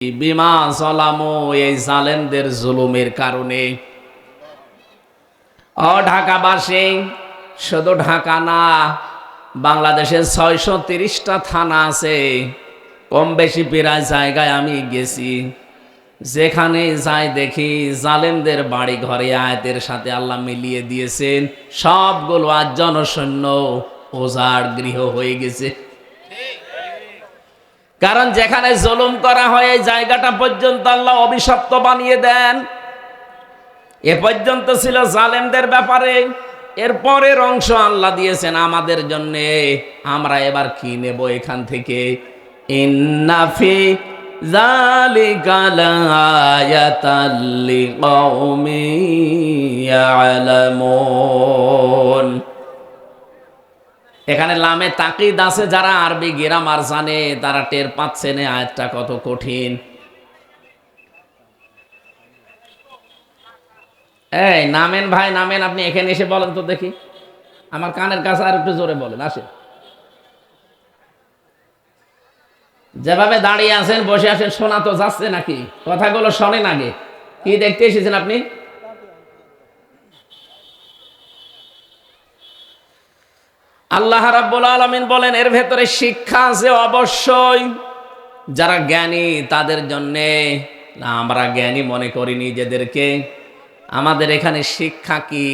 বিমা জলামু, এই জালেমদের জুলুমের কারণে। ঢাকাবাসী, শুধু ঢাকা না, বাংলাদেশের 630টা থানা আছে, কম বেশি প্রায় জায়গায় আমি গেছি। যেখানে যাই দেখি জালেমদের বাড়ি ঘরে আয়াতের সাথে আল্লাহ মিলিয়ে দিয়েছেন, সবগুলো আজ জনশূন্য ওজাড় গৃহ হয়ে গেছে। কারণ যেখানে জুলুম করা হয় এই জায়গাটা পর্যন্ত আল্লাহ অভিশপ্ত বানিয়ে দেন। এ পর্যন্ত ছিল জালেমদের ব্যাপারে, এর পরের অংশ আল্লাহ দিয়েছেন আমাদের জন্য। আমরা এবার কি নেব এখান থেকে? ইন্না ফি যালিকা লাআয়াতাল লিকাউমিন ইয়ালামুন। এখানে লামে তাকিদ আছে, যারা আরবি গ্রামার জানে তারা টের পাচ্ছেন আয়াতটা কত কঠিন। এই নামেন ভাই, নামেন, আপনি এখানে এসে বলেন তো দেখি, আমার কানের কাছে আর একটু জোরে বলেন। আসেন, যেভাবে দাঁড়িয়ে আছেন বসে আছেন, শোনা তো যাচ্ছে নাকি? কথাগুলো শোনেন আগে। কি দেখতে এসেছেন আপনি? আল্লাহ রাব্বুল আলামিন বলেন এর ভেতরে শিক্ষা আছে অবশ্যই, যারা জ্ঞানী তাদের জন্যে। না, আমরা জ্ঞানী মনে করি নিজেদেরকে। আমাদের এখানে শিক্ষা কি?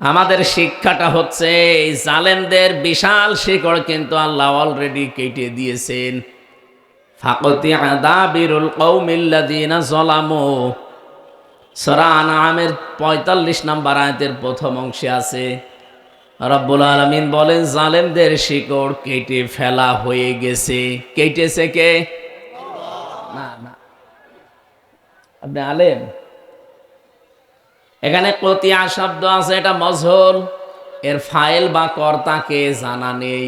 আমাদের শিক্ষাটা হচ্ছে এই জালেমদের বিশাল শিকড় কিন্তু আল্লাহ অলরেডি কেটে দিয়েছেন। ফাকতিয়া দাবিরুল কওমিল্লাযিনা যালামু, সূরা আনআমের 45 নম্বর আয়াতের প্রথম অংশে আছে, রব্বুল আলামিন বলেন জালেমদের শিকড় কেটে ফেলা হয়ে গেছে। কেটেছে কে? না না, আপনি আলেম। এখানে কতিয়া শব্দ আছে, এটা মজহুল, এর ফাইল বা কর্তাকে জানা নেই।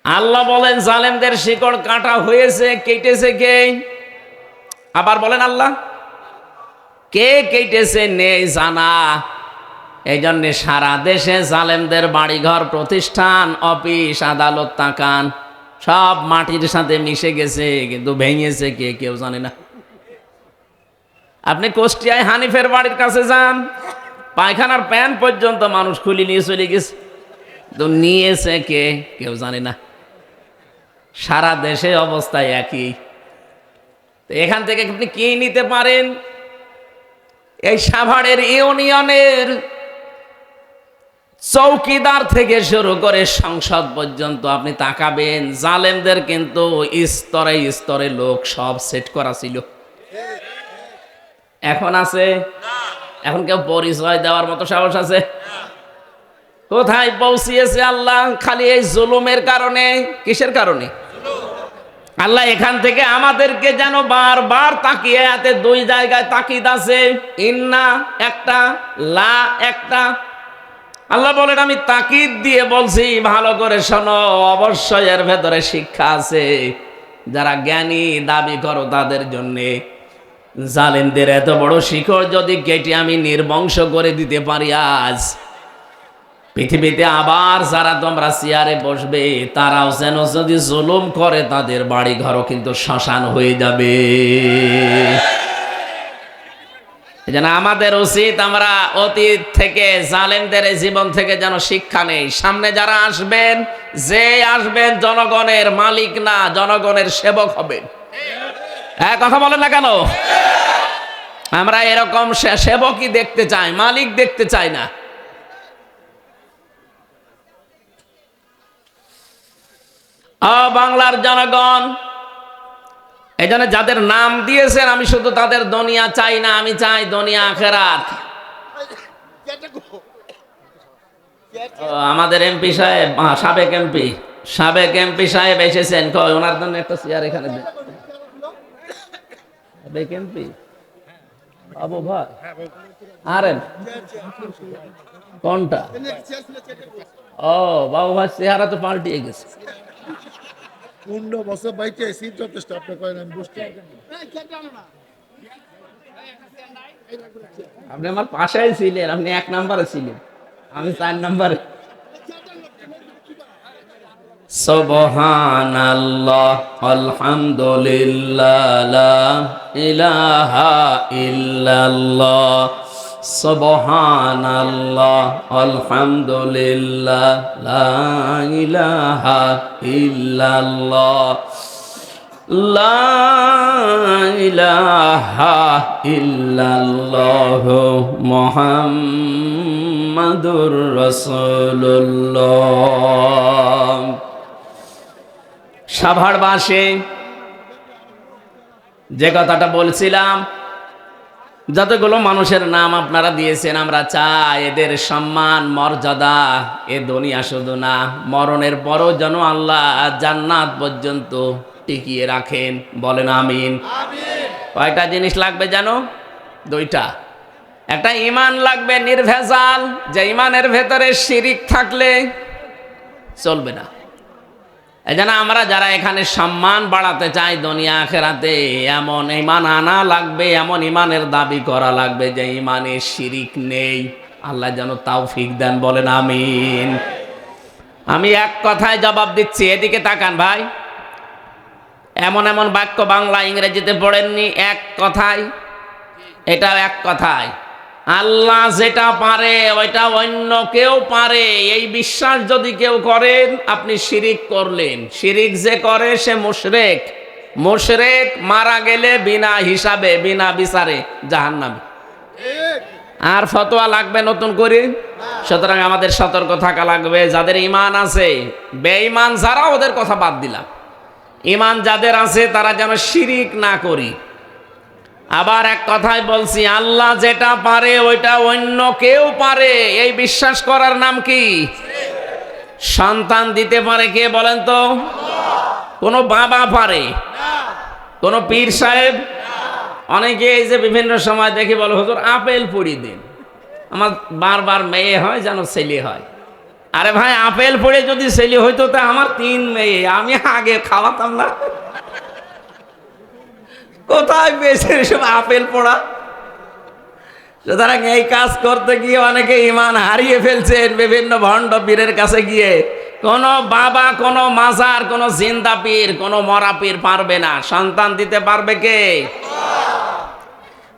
আল্লাহ বলেন জালেমদের শিকড় কাটা হয়েছে, কেটেছে কে? আবার বলেন আল্লাহ কে কেটেছে নেই জানা। এই জন্য সারা দেশে জালেমদের বাড়িঘর, প্রতিষ্ঠান, অফিস, আদালত তাকান, সব মাটির সাথে মিশে গেছে, কিন্তু ভেঙেছে কে কেউ জানে না। আপনি কুষ্টিয়ায় হানিফের বাড়ির কাছে যান, পায়খানার প্যান পর্যন্ত মানুষ খুলে নিয়ে চলে গেছে, তো নিয়েছে কে কেউ জানে না। সারা দেশে অবস্থা একই। তো এখান থেকে আপনি কি নিতে পারেন? এই সাভারের ইউনিয়নের চৌকিদার থেকে শুরু করে সংসদ পর্যন্ত আপনি তাকাবেন, জালেমদের কিন্তু স্তরে স্তরে লোক সব সেট করা ছিল। এখন আছে? এখন কেউ পরিচয় দেওয়ার মতো সাহস আছে? কোথায় পৌঁছিয়েছে আল্লাহ? খালি এই জুলুমের কারণে। কিসের কারণে? আল্লাহ এখান থেকে আমাদেরকে যেন বারবার তাকিয়ে, এতে দুই জায়গায় তাকিদ আছে, ইন্না একটা, লা একটা। আল্লাহ বলেন আমি তাকিদ দিয়ে বলছি, ভালো করে শোনো, অবশ্যই এর ভেতরে শিক্ষা আছে। যারা জ্ঞানী দাবি করো তাদের জন্যে। জালেমদের এত বড় শিকড় যদি কেটে আমি নির্বংশ করে দিতে পারি, আজ পৃথিবীতে আবার যারা তোমরা চেয়ারে বসবে তারাও যেন যদি জুলুম করে তাদের বাড়ি ঘরও কিন্তু শ্মশান হয়ে যাবে। যেন আমাদের উচিত আমরা অতীত থেকে, জালেমদের জীবন থেকে যেন শিক্ষা নেই। সামনে যারা আসবেন, যে আসবেন জনগণের মালিক না, জনগণের সেবক হবেন। কথা বলেন না কেন? আমরা এরকম সেবকই দেখতে চাই, মালিক দেখতে চাই না। বাংলার জনগণ, এই জন্য যাদের নাম দিয়েছেন আমি শুধু তাদের দুনিয়া চাই না, আমি চাই দুনিয়া আখেরাত। আমাদের এমপি সাহেব, সাবেক এমপি সাহেব এসেছেন, কই ওনার জন্য একটা চেয়ার এখানে দেন। সাবেক এমপি আবু ভাই, আরেন কোনটা? ও বাবু ভাই, চেহারা তো পাল্টিয়ে গেছে। 15 বছর বাইতে আছি, যথেষ্ট। আপনি করেন আমি বুঝতে। আপনি আমার পাশেই ছিলেন, আপনি 1 নম্বরে ছিলেন, আমি 4 নম্বরে। সুবহানাল্লাহ আলহামদুলিল্লাহ লা ইলাহা ইল্লাল্লাহ সুবহানাল্লাহ আলহামদুলিল্লাহ লা ইলাহা ইল্লাল্লাহ লা ইলাহা ইল্লাল্লাহ মুহাম্মাদুর রাসূলুল্লাহ। সাভার বাসে যে কথাটা বলছিলাম, যতগুলো মানুষের নাম আপনারা দিয়েছেন, আমরা চাই এদের সম্মান মর্যাদা এ দুনিয়া শুধু না, মরণের পরও যেন আল্লাহ জান্নাত পর্যন্ত টিকিয়ে রাখেন। বলেন আমিন। কয়টা জিনিস লাগবে জানো? দুইটা। একটা ঈমান লাগবে নির্ভেজাল, যে ঈমানের ভেতরে শিরিক থাকলে চলবে না। এজন্য আমরা যারা এখানে সম্মান বাড়াতে চাই দুনিয়া আখিরাতে, এমন ঈমান আনা লাগবে, এমন ঈমানের দাবি করা লাগবে যে ঈমানে শিরিক নেই। আল্লাহ যেন তৌফিক দেন। বলেন আমিন। আমি এক কথায় জবাব দিচ্ছি, এদিকে তাকান ভাই। এমন এমন বাক্য বাংলা ইংরেজিতে পড়েননি, এক কথায়, এটাও এক কথায়। আল্লাহ যেটা পারে ওইটা অন্য কেউ পারে, এই বিশ্বাস যদি কেউ করেন, আপনি শিরিক করলেন। শিরিক যে করে সে মুশরিক। মুশরিক মারা গেলে বিনা হিসাবে বিনা বিচারে জাহান্নামে। আর ফতোয়া লাগবে নতুন করে? সুতরাং আমাদের সতর্ক থাকা লাগবে। যাদের ঈমান আছে, বেঈমান যারা, ওদের কথা বাদ দিলাম। ঈমান যাদের আছে তারা যেন শিরিক না করি। আবার এক কথায় বলছি, আল্লাহ যেটা পারে ওইটা অন্য কেউ পারে, এই বিশ্বাস করার নাম কি? সন্তান দিতে পারে কে বলেন তো? কোনো বাবা পারে? কোনো পীর সাহেব? অনেকে এই যে বিভিন্ন সময় দেখি বলে, হুজুর আপেল পুড়ি দিন, আমার বারবার মেয়ে হয় যেন ছেলে হয়। আরে ভাই, আপেল পড়ে যদি ছেলে হইতো তা আমার 3 মেয়ে, আমি আগে খাওয়াতাম না? কোথায় পেয়েছে সব আপেল পোড়া? সুতরাং এই কাজ করতে গিয়ে অনেকে ঈমান হারিয়ে ফেলছেন বিভিন্ন ভণ্ড পীরের কাছে গিয়ে। কোন বাবা, কোন মাজার, কোন জিন্দা পীর, কোন মরা পীর পারবে না। সন্তান দিতে পারবে কে?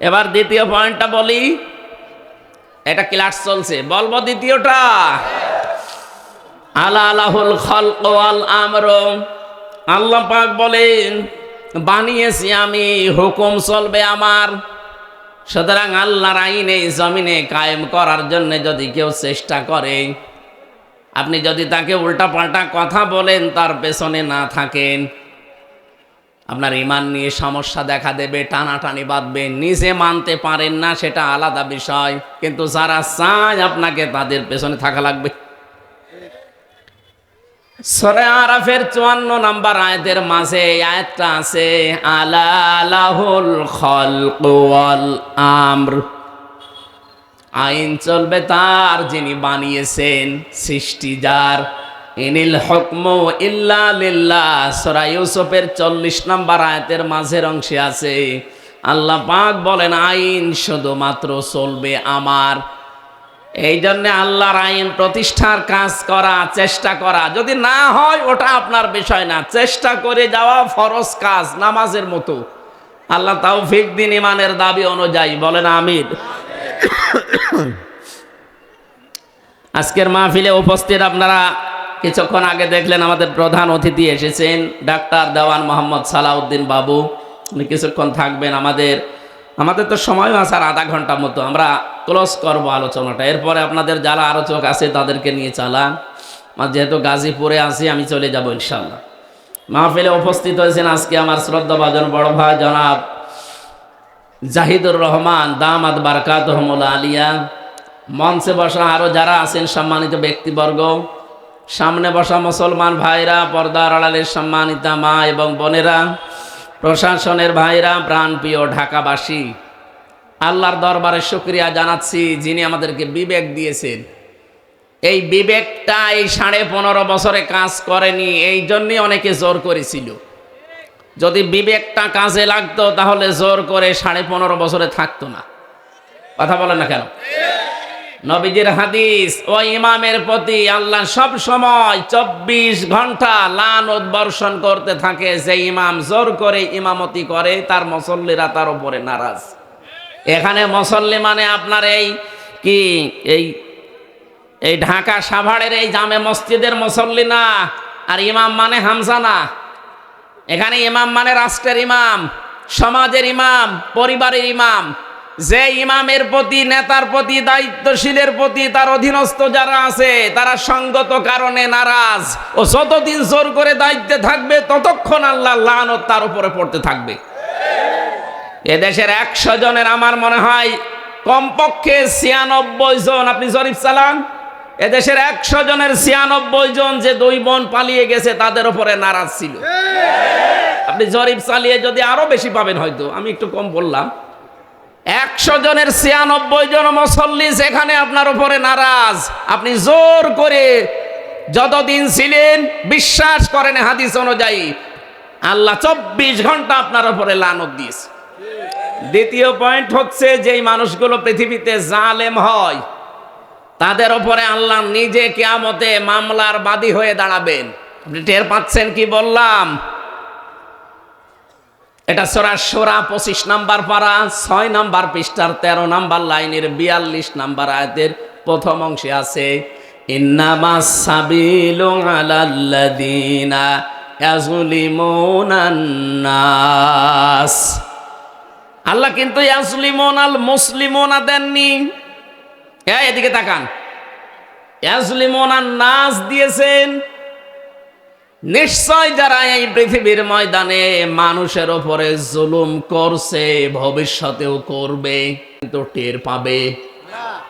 এবার দ্বিতীয় পয়েন্টটা বলি, এটা ক্লাস চলছে, বলবো দ্বিতীয়টা। আলাহুল খালক ওয়াল আমর। আল্লাহ পাক বলেন, বানিয়েছি আমি, হুকুম চলবে আমার। সুতরাং আল্লাহর আইন এই জমিনে কায়েম করার জন্য যদি কেউ চেষ্টা করে, আপনি যদি তাকে উল্টা পাল্টা কথা বলেন, তার পেছনে না থাকেন, আপনার ঈমান নিয়ে সমস্যা দেখা দেবে, টানাটানি বাঁধবে। নিজে মানতে পারেন না সেটা আলাদা বিষয়, কিন্তু যারা চায় আপনাকে, তাদের পেছনে থাকা লাগবে। সূরা আরাফের 54 নম্বর আয়াতের মাঝে এই আয়াতটা আছে, আলাহুল খালক ওয়াল আমর। আইন চলবে তার, যিনি বানিয়েছেন, সৃষ্টি যার। ইনিল হুকমু ইল্লা লিল্লাহ। সূরা ইউসুফের 40 নম্বর আয়াতের মাঝের অংশে আছে, আল্লাহ পাক বলেন, আইন শুধুমাত্র চলবে আমার। এই জন্য আল্লাহর আইন প্রতিষ্ঠার কাজ করা, চেষ্টা করা। যদি না হয় ওটা আপনার বিষয় না, চেষ্টা করে যাওয়া ফরজ কাজ, নামাজের মতো। আল্লাহ তৌফিক দিন ঈমানের দাবি অনুযায়ী। বলেন আমিন। আজকের মাহফিলে উপস্থিত আপনারা কিছুক্ষণ আগে দেখলেন, আমাদের প্রধান অতিথি এসেছেন, ডাক্তার দেওয়ান মোহাম্মদ সালাউদ্দিন বাবু। উনি কিছুক্ষণ থাকবেন। আমাদের তো সময়ও আছে আর আধা ঘন্টা মতো, আমরা ক্লোজ করব আলোচনাটা। এরপরে আপনাদের যারা আলোচক আছে তাদেরকে নিয়ে চালান। যেহেতু গাজীপুরে আছি, আমি চলে যাব ইনশাল্লাহ। মাহফিলে উপস্থিত হয়েছেন আজকে আমার শ্রদ্ধাভাজন বড় ভাই জনাব জাহিদুর রহমান, দামাত বারকাতুহুল আলিয়া। মঞ্চে বসা আরও যারা আছেন সম্মানিত ব্যক্তিবর্গ, সামনে বসা মুসলমান ভাইরা, পর্দার আড়ালের সম্মানিতা মা এবং বোনেরা, প্রশাসনের ভাইরা, প্রাণপ্রিয় ঢাকাবাসী, আল্লাহর দরবারে শুকরিয়া জানাচ্ছি যিনি আমাদেরকে বিবেক দিয়েছেন। এই বিবেকটা এই 15.5 বছরে কাজ করেনি, এই জন্যই অনেকে জোর করেছিল। যদি বিবেকটা কাজে লাগতো তাহলে জোর করে 15.5 বছরে থাকতো না। কথা বলেন না কেন? নবীজির হাদিস, ওই ইমামের প্রতি আল্লাহ সব সময় 24 ঘন্টা লানত বর্ষণ করতে থাকে। যে ইমাম জোর করে ইমামতি করে তার মুসল্লিরা তার উপরে নারাজ। এখানে মুসল্লি মানে আপনার এই কি এই ঢাকা সাভারের এই জামে মসজিদের মুসল্লি না, আর ইমাম মানে হামজা না। এখানে ইমাম মানে রাষ্ট্রের ইমাম, সমাজের ইমাম, পরিবারের ইমাম। যে ইমামের প্রতি, নেতার প্রতি, দায়িত্বশীলের প্রতি তার অধীনস্থ যারা আছে তারা সঙ্গত কারণে নারাজ, ও যতদিন জোর করে দায়িত্বে থাকবে ততক্ষণ আল্লাহ লানত তার উপরে পড়তে থাকবে। এদেশের 100 জনের আমার মনে হয় কমপক্ষে 96 জন, আপনি জরিপ চালান, এদেশের 100 জনের 96 জন যে 2 বোন পালিয়ে গেছে তাদের উপরে নারাজ ছিল। আপনি জরিপ চালিয়ে যদি আরো বেশি পাবেন, হয়তো আমি একটু কম বললাম। 100 জনের 96 জন মুসল্লি সেখানে আপনার উপরে নারাজ। আপনি জোর করে যতদিন ছিলেন, বিশ্বাস করেন হাদিস অনুযায়ী আল্লাহ 24 ঘন্টা আপনার উপরে লানত দিয়েছে। দ্বিতীয় পয়েন্ট হচ্ছে, যেই মানুষগুলো পৃথিবীতে জালেম হয় তাদের উপরে আল্লাহ নিজে কিয়ামতে মামলার বাদী হয়ে দাঁড়াবেন। আপনি টের পাচ্ছেন কি বললাম? এটা সূরা শূরা 25 নাম্বার পারা 6 নাম্বার পৃষ্ঠার 13 নাম্বার লাইনের 42 নাম্বার আয়াতের প্রথম অংশে আছে, ইন্নামাস সাবিলু আলাল্লাযিনা ইয়াজলিমুনান নাস। আল্লাহ কিন্তু ইয়াজলিমুনাল মুসলিমুনা দেননি। এদিকে তাকান, ইয়াজলিমুনান নাস দিয়েছেন। নিশ্চয় যারা এই পৃথিবীর ময়দানে মানুষের উপরে জুলুম করছে, ভবিষ্যতেও করবে, কিন্তু টের পাবে।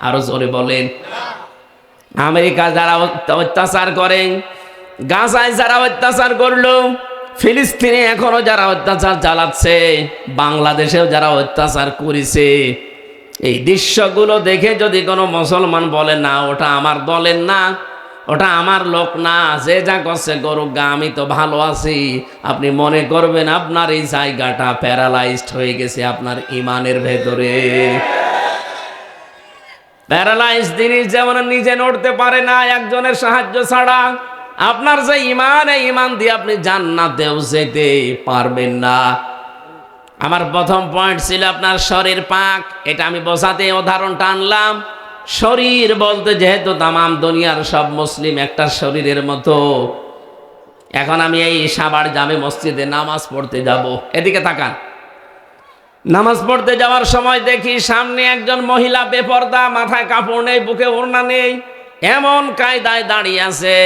আরো জোরে বলেন। আমেরিকা যারা অত্যাচার করে, গাজায় যারা অত্যাচার করলো, ফিলিস্তিনে এখনো যারা অত্যাচার চালাচ্ছে, বাংলাদেশেও যারা অত্যাচার করেছে, এই দৃশ্যগুলো দেখে যদি কোনো মুসলমান বলে না ওটা আমার দলের না, ওটা আমার লোক না, যে যা করছে করুক গা, আমি তো ভালো আছি, আপনি মনে করবেন আপনার এই জায়গাটা প্যারালাইজড হয়ে গেছে আপনার ইমানের ভেতরে। প্যারালাইজ জিনিস যেমন নিজে নড়তে পারে না একজনের সাহায্য ছাড়া, আপনার যে ইমান, এই ইমান দিয়ে আপনি জান্নাতেও যেতে পারবেন না। আমার প্রথম পয়েন্ট ছিল আপনার শরীর পাক। এটা আমি বোঝাতে উদাহরণটা আনলাম। শরীর বলতে যেহেতু তামাম দুনিয়ার সব মুসলিম একটা শরীরের মতো। এখন আমি এই সাভার জামে মসজিদে নামাজ পড়তে যাব, এদিকে তাকান। নামাজ পড়তে যাওয়ার সময় দেখি সামনে একজন মহিলা বেপরদা, মাথায় কাপড় নেই, বুকে ওড়না নেই, এমন কায়দায় দাঁড়িয়ে আছে।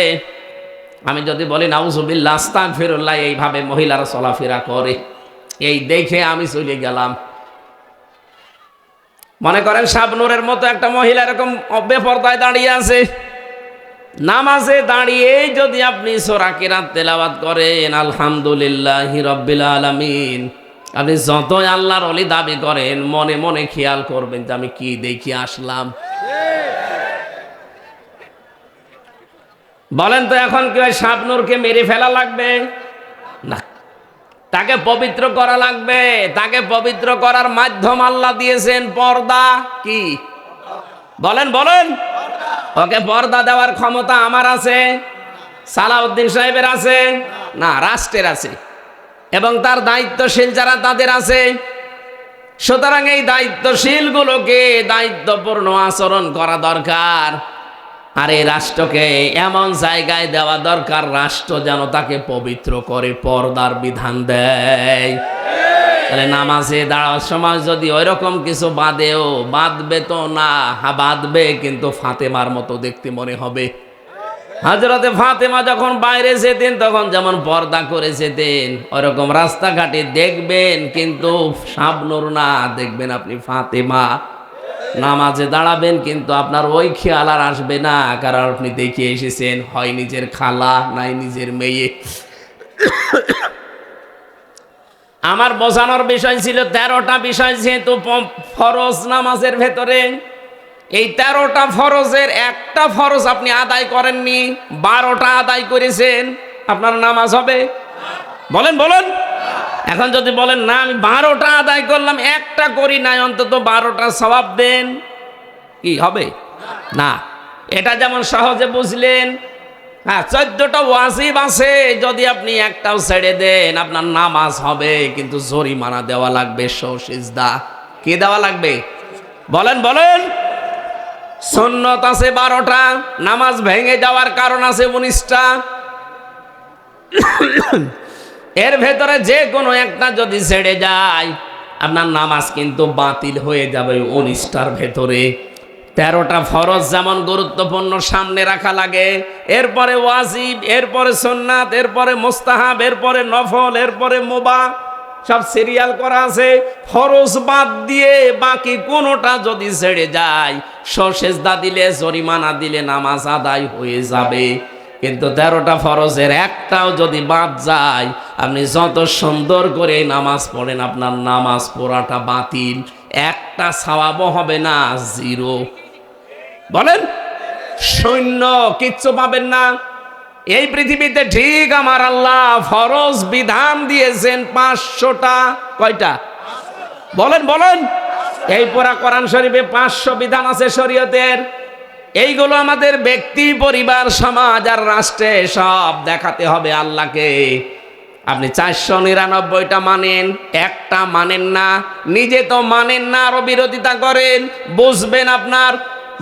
আমি যদি বলি নাউজুবিল্লাহ আস্তাগফিরুল্লাহ, এইভাবে মহিলারা চলাফেরা করে, এই দেখে আমি চলে গেলাম। মনে করেন শাবনূরের মতো একটা মহিলা এরকম বেপরদায় দাঁড়িয়ে আছে। নামাজে দাঁড়িয়ে যদি আপনি সূরা কিরাত তেলাওয়াত করেন, আলহামদুলিল্লাহি রাব্বিল আলামিন, আপনি যতই আল্লাহর ওলি দাবি করেন, মনে মনে খেয়াল করবেন যে আমি কি দেখি আসলাম। বলেন তো এখন কি ওই শাবনূরকে মেরে ফেলা লাগবে? না, তাকে পবিত্র করা লাগবে। তাকে পবিত্র করার মাধ্যম আল্লাহ দিয়েছেন পর্দা। কি বলেন বলেন? ওকে পর্দা দেওয়ার ক্ষমতা আমার আছে, সালাউদ্দিন সাহেবের আছে না, রাষ্ট্রের আছে, এবং তার দায়িত্বশীল যারা তাদের আছে। সুতরাং এই দায়িত্বশীলগুলোকে দায়িত্বপূর্ণ আচরণ করা দরকার। আর এই রাষ্ট্রকে এমন জায়গায় দেওয়া দরকার, রাষ্ট্র যেন তাকে পবিত্র করে পর্দার বিধান দেয়। তাহলে নামাজে দাঁড়ার সময় যদি ওই রকম কিছু বাঁধেও, বাঁধবে তো না, বাঁধবে কিন্তু ফাতেমার মতো দেখতে মনে হবে। হযরতে ফাতেমা যখন বাইরে যেতেন তখন যেমন পর্দা করে যেতেন, ওরকম রাস্তাঘাটে দেখবেন, কিন্তু শাবনূর না, দেখবেন আপনি ফাতেমা। নামাজে দাঁড়াবেন কিন্তু আপনার ওই খেয়াল আর আসবে না, কারণ আপনি দেখে এসেছেন হয় নিজের খালা নাই নিজের মেয়ে। আমার বোঝানোর বিষয় ছিল 13টা বিষয়, যেহেতু ফরজ নামাজের ভেতরে, এই 13টা ফরজের একটা ফরজ আপনি আদায় করেননি, 12টা আদায় করেছেন, আপনার নামাজ হবে? বলেন বলেন। এখন যদি বলেন না আমি 12টা আদায় করলাম, একটা করি নাই, অন্তত 12টা সওয়াব দেন, কি হবে? না, এটা যেমন সহজে বুঝলেন। হ্যাঁ, 14টা ওয়াজিব আছে, যদি আপনি একটাও ছেড়ে দেন আপনার নামাজ হবে, কিন্তু জরিমানা দেওয়া লাগবে, সিজদা। কি দেওয়া লাগবে বলেন বলেন? সুন্নত আছে 12টা, নামাজ ভেঙে যাওয়ার কারণ আছে 19টা। এর ভেতরে যে কোনো একটা যদি ছেড়ে যায় আপনার নামাজ কিন্তু বাতিল হয়ে যাবে 19টার ভেতরে। 13টা ফরজ যেমন গুরুত্বপূর্ণ সামনে রাখা লাগে, এরপরে ওয়াজিব, এরপরে সুন্নাত, এরপরে মুস্তাহাব, এরপরে নফল, এরপরে মুবাহ, সব সিরিয়াল করা আছে। ফরজ বাদ দিয়ে বাকি কোনোটা যদি ছেড়ে যায়, সেজদা দিলে, জরিমানা দিলে নামাজ আদায় হয়ে যাবে। কিন্তু 13টা ফরজের একটাও যদি বাদ যায়, আপনি যত সুন্দর করে নামাজ পড়েন আপনার নামাজ পড়াটা বাতিল, একটা সওয়াবও হবে না, জিরো। বলেন, শূন্য, কিচ্ছু পাবেন না এই পৃথিবীতে। ঠিক আমার আল্লাহ ফরজ বিধান দিয়েছেন 500টা। কয়টা বলেন বলেন? এই পুরা কোরআন শরীফে 500 বিধান আছে শরীয়তের। এইগুলো আমাদের ব্যক্তি, পরিবার, সমাজ আর রাষ্ট্রে সব দেখাতে হবে আল্লাহকে। আপনি 499টা মানেন, একটা মানেন না, নিজে তো মানেন না, আরো বিরোধিতা করেন। বুঝবেন আপনার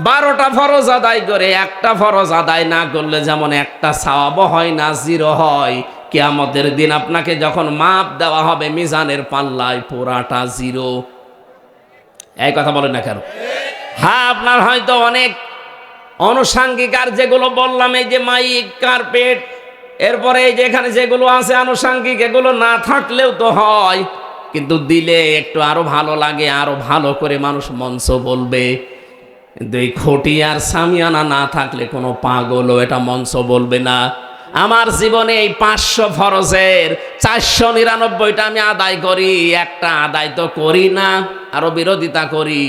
12টা ফরজ আদায় করে একটা ফরজ আদায় না করলে যেমন একটা সওয়াবও হয় না, জিরো হয়। কিয়ামতের দিন আপনাকে যখন মাপ দেওয়া হবে মিজানের পাল্লায়, পুরাটা জিরো। এই কথা বলেন না কেন? হ্যাঁ, আপনার হয়তো অনেক আনুষঙ্গিক আর যেগুলো বললাম, এই যে মাইক, কার্পেট, এরপরে এই যে এখানে যেগুলো আছে আনুষঙ্গিক, এগুলো না থাকলেও তো হয়, কিন্তু দিলে একটু আরো ভালো লাগে, আরো ভালো করে মানুষ মঞ্চ বলবে। কিন্তু এই খুঁটি আর সামিয়ানা না থাকলে কোনো পাগলও এটা মঞ্চ বলবে না। আমার জীবনে এই 500 ফরজের 499টা আমি আদায় করি, একটা আদায় তো করি না, আরো বিরোধিতা করি।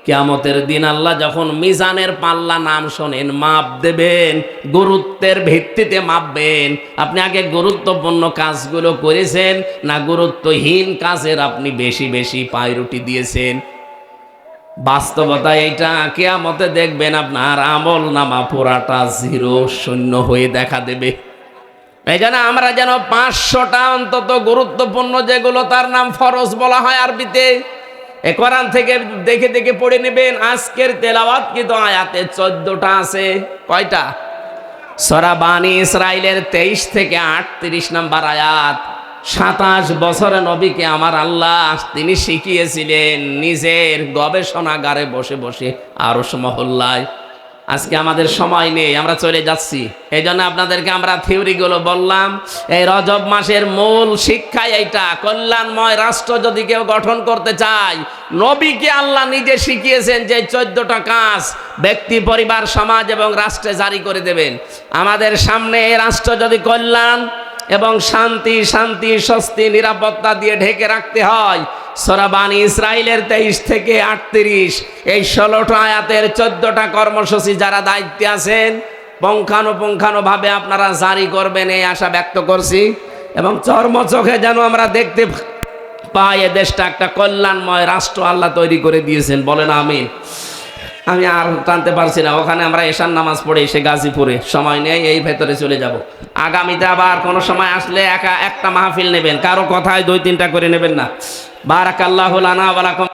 কিয়ামতের দিন আল্লাহ যখন মিজানের পাল্লা নাম শোনেন, মাপ দেবেন, গুরুত্বের ভিত্তিতে মাপবেন। আপনি আগে গুরুত্বপূর্ণ কাজগুলো করেছেন না গুরুত্বহীন কাজের আপনি বেশি বেশি প্রায়োরিটি দিয়েছেন? বাস্তবতা এইটা। কিয়ামতে দেখবেন আপনার আমল নামা পুরাটা জিরো, শূন্য হয়ে দেখা দেবে। এই জন্য আমরা যেন 500টা অন্তত গুরুত্বপূর্ণ যেগুলো, তার নাম ফরজ বলা হয় আরবিতে, এ কোরআন থেকে দেখে দেখে পড়ে নেবেন। আজকের তেলাওয়াত কিন্তু আয়াতে 14টা আছে। কয়টা? সূরা বানী ইসরাইলের 23 থেকে 38 নম্বর আয়াত। 27 বছরে নবীকে আমার আল্লাহ তিনি শিখিয়েছিলেন নিজের গবেষণাগারে বসে বসে আরশ মহল্লায়। আজকে আমাদের সময় নেই, আমরা চলে যাচ্ছি। এই জন্য আপনাদেরকে আমরা থিওরিগুলো বললাম। এই রজব মাসের মূল শিক্ষা এইটা, কল্যাণময় রাষ্ট্র যদি কেউ গঠন করতে চায়, নবীকে আল্লাহ নিজে শিখিয়েছেন যে 14টা কাজ ব্যক্তি, পরিবার, সমাজ এবং রাষ্ট্রে জারি করে দেবেন। আমাদের সামনে এই রাষ্ট্র যদি কল্যাণ এবং শান্তি, স্বস্তি, নিরাপত্তা দিয়ে ঢেকে রাখতে হয়, সূরা বানী ইসরাইলের 23 থেকে 38 এই 16টা আয়াতের 14টা কর্মসূচি যারা দায়িত্বে আছেন পুঙ্খানুপুঙ্খানুভাবে আপনারা জারি করবেন, এই আশা ব্যক্ত করছি। এবং চর্মচোখে যেন আমরা দেখতে পাই এ দেশটা একটা কল্যাণময় রাষ্ট্র আল্লাহ তৈরি করে দিয়েছেন। বলেন আমিন। আমি আর টানতে পারছি না, ওখানে আমরা এশার নামাজ পড়ে এসে গাজীপুরে, সময় নেই, এই ভেতরে চলে যাব। আগামীতে আবার কোনো সময় আসলে একটা মাহফিল নেবেন, কারো কথায় 2-3টা করে নেবেন না। বারাকাল্লাহু লানা ওয়া লাকুম।